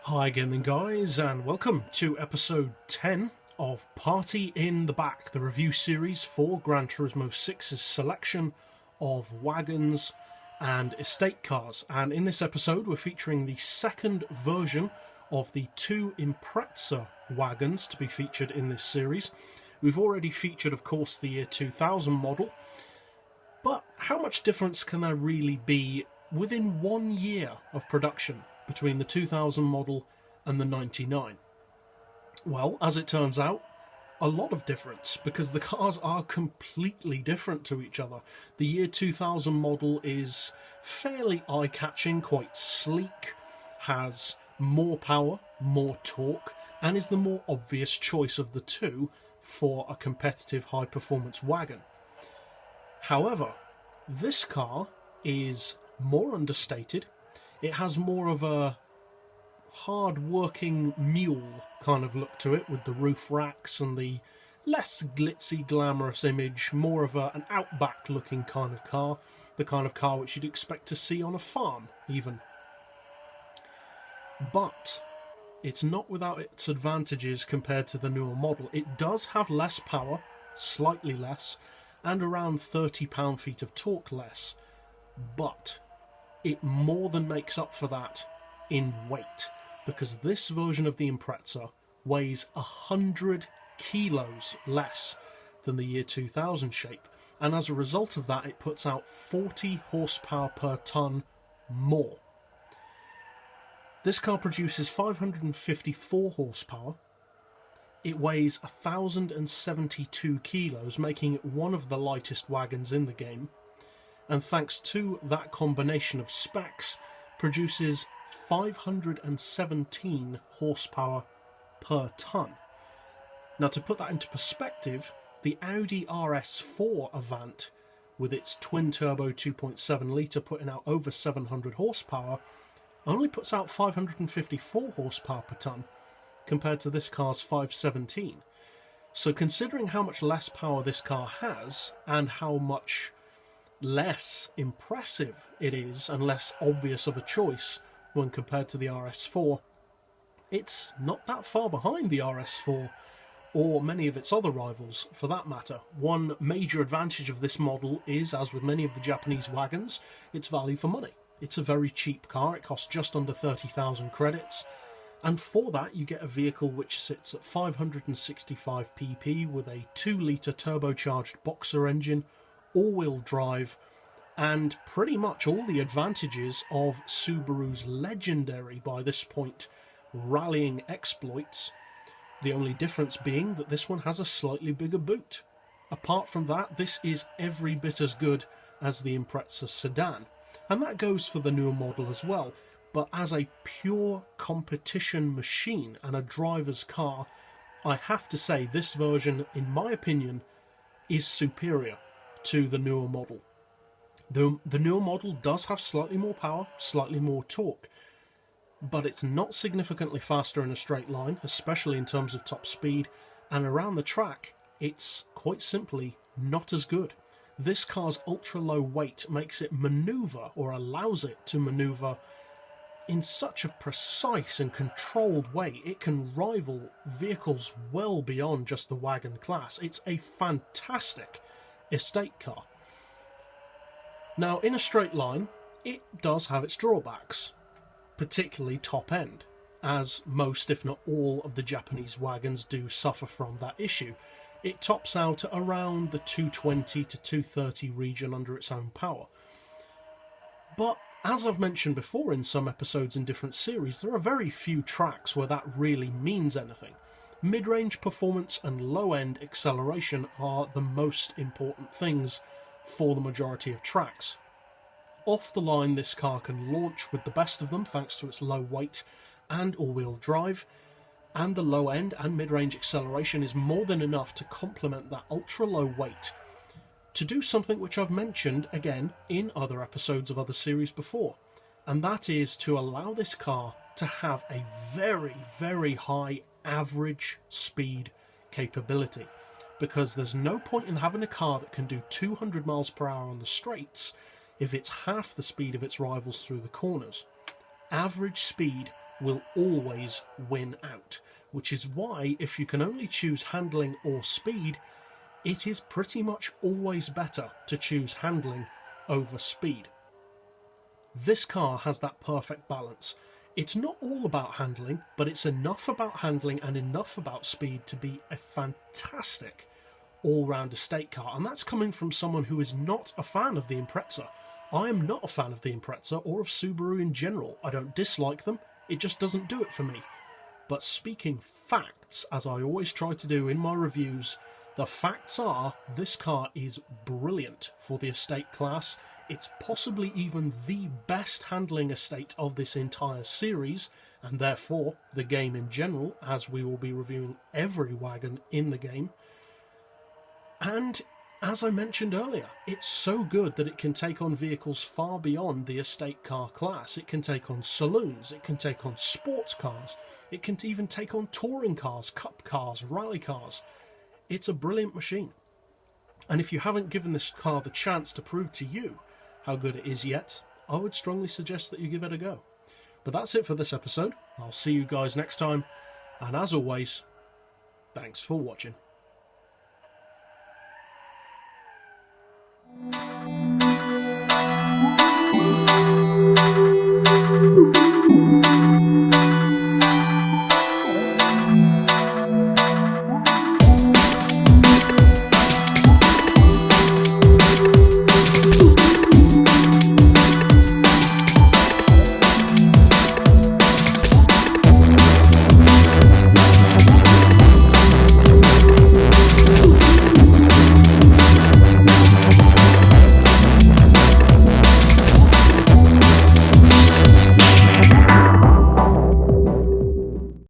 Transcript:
Hi again then guys, and welcome to episode 10 of Party in the Back, the review series for GranTurismo 6's selection of wagons and estate cars. And in this episode we're featuring the second version of the two Impreza wagons to be featured in this series. We've already featured, of course, the year 2000 model, but how much difference can there really be within 1 year of production between the 2000 model and the 99? Well, as it turns out, a lot of difference, because the cars are completely different to each other. The year 2000 model is fairly eye-catching, quite sleek, has more power, more torque, and is the more obvious choice of the two for a competitive high-performance wagon. However, this car is more understated. It has more of a hard-working mule kind of look to it, with the roof racks and the less glitzy, glamorous image, more of an outback-looking kind of car, the kind of car which you'd expect to see on a farm, even. But it's not without its advantages compared to the newer model. It does have less power, slightly less, and around 30 pound-feet of torque less, but it more than makes up for that in weight, because this version of the Impreza weighs 100 kilos less than the year 2000 shape, and as a result of that it puts out 40 horsepower per tonne more. This car produces 554 horsepower, it weighs 1072 kilos, making it one of the lightest wagons in the game, and thanks to that combination of specs, produces 517 horsepower per tonne. Now, to put that into perspective, the Audi RS4 Avant, with its twin-turbo 2.7 litre putting out over 700 horsepower, only puts out 554 horsepower per tonne, compared to this car's 517. So considering how much less power this car has, and how much less impressive it is and less obvious of a choice when compared to the RS4, it's not that far behind the RS4 or many of its other rivals for that matter. One major advantage of this model is, as with many of the Japanese wagons, its value for money. It's a very cheap car. It costs just under 30,000 credits, and for that you get a vehicle which sits at 565 pp with a 2 litre turbocharged boxer engine, all-wheel drive, and pretty much all the advantages of Subaru's legendary, by this point, rallying exploits, the only difference being that this one has a slightly bigger boot. Apart from that, this is every bit as good as the Impreza sedan, and that goes for the newer model as well. But as a pure competition machine and a driver's car, I have to say this version, in my opinion, is superior to the newer model. The newer model does have slightly more power, slightly more torque, but it's not significantly faster in a straight line, especially in terms of top speed, and around the track, it's quite simply not as good. This car's ultra-low weight makes it maneuver, or allows it to maneuver, in such a precise and controlled way. It can rival vehicles well beyond just the wagon class. It's a fantastic estate car. Now, in a straight line, it does have its drawbacks, particularly top end, as most, if not all, of the Japanese wagons do suffer from that issue. It tops out at around the 220 to 230 region under its own power. But as I've mentioned before in some episodes in different series, there are very few tracks where that really means anything. Mid-range performance and low-end acceleration are the most important things for the majority of tracks. Off the line, this car can launch with the best of them thanks to its low weight and all-wheel drive, and the low-end and mid-range acceleration is more than enough to complement that ultra-low weight to do something which I've mentioned again in other episodes of other series before, and that is to allow this car to have a very, very high average speed capability, because there's no point in having a car that can do 200 miles per hour on the straights if it's half the speed of its rivals through the corners. Average speed will always win out, which is why if you can only choose handling or speed, it is pretty much always better to choose handling over speed. This car has that perfect balance. It's not all about handling, but it's enough about handling and enough about speed to be a fantastic all-round estate car. And that's coming from someone who is not a fan of the Impreza. I am not a fan of the Impreza or of Subaru in general. I don't dislike them, it just doesn't do it for me. But speaking facts, as I always try to do in my reviews, the facts are this car is brilliant for the estate class. It's possibly even the best handling estate of this entire series, and therefore the game in general, as we will be reviewing every wagon in the game. And as I mentioned earlier, it's so good that it can take on vehicles far beyond the estate car class. It can take on saloons, it can take on sports cars, it can even take on touring cars, cup cars, rally cars. It's a brilliant machine. And if you haven't given this car the chance to prove to you how good it is yet, I would strongly suggest that you give it a go. But that's it for this episode. I'll see you guys next time, and as always, thanks for watching.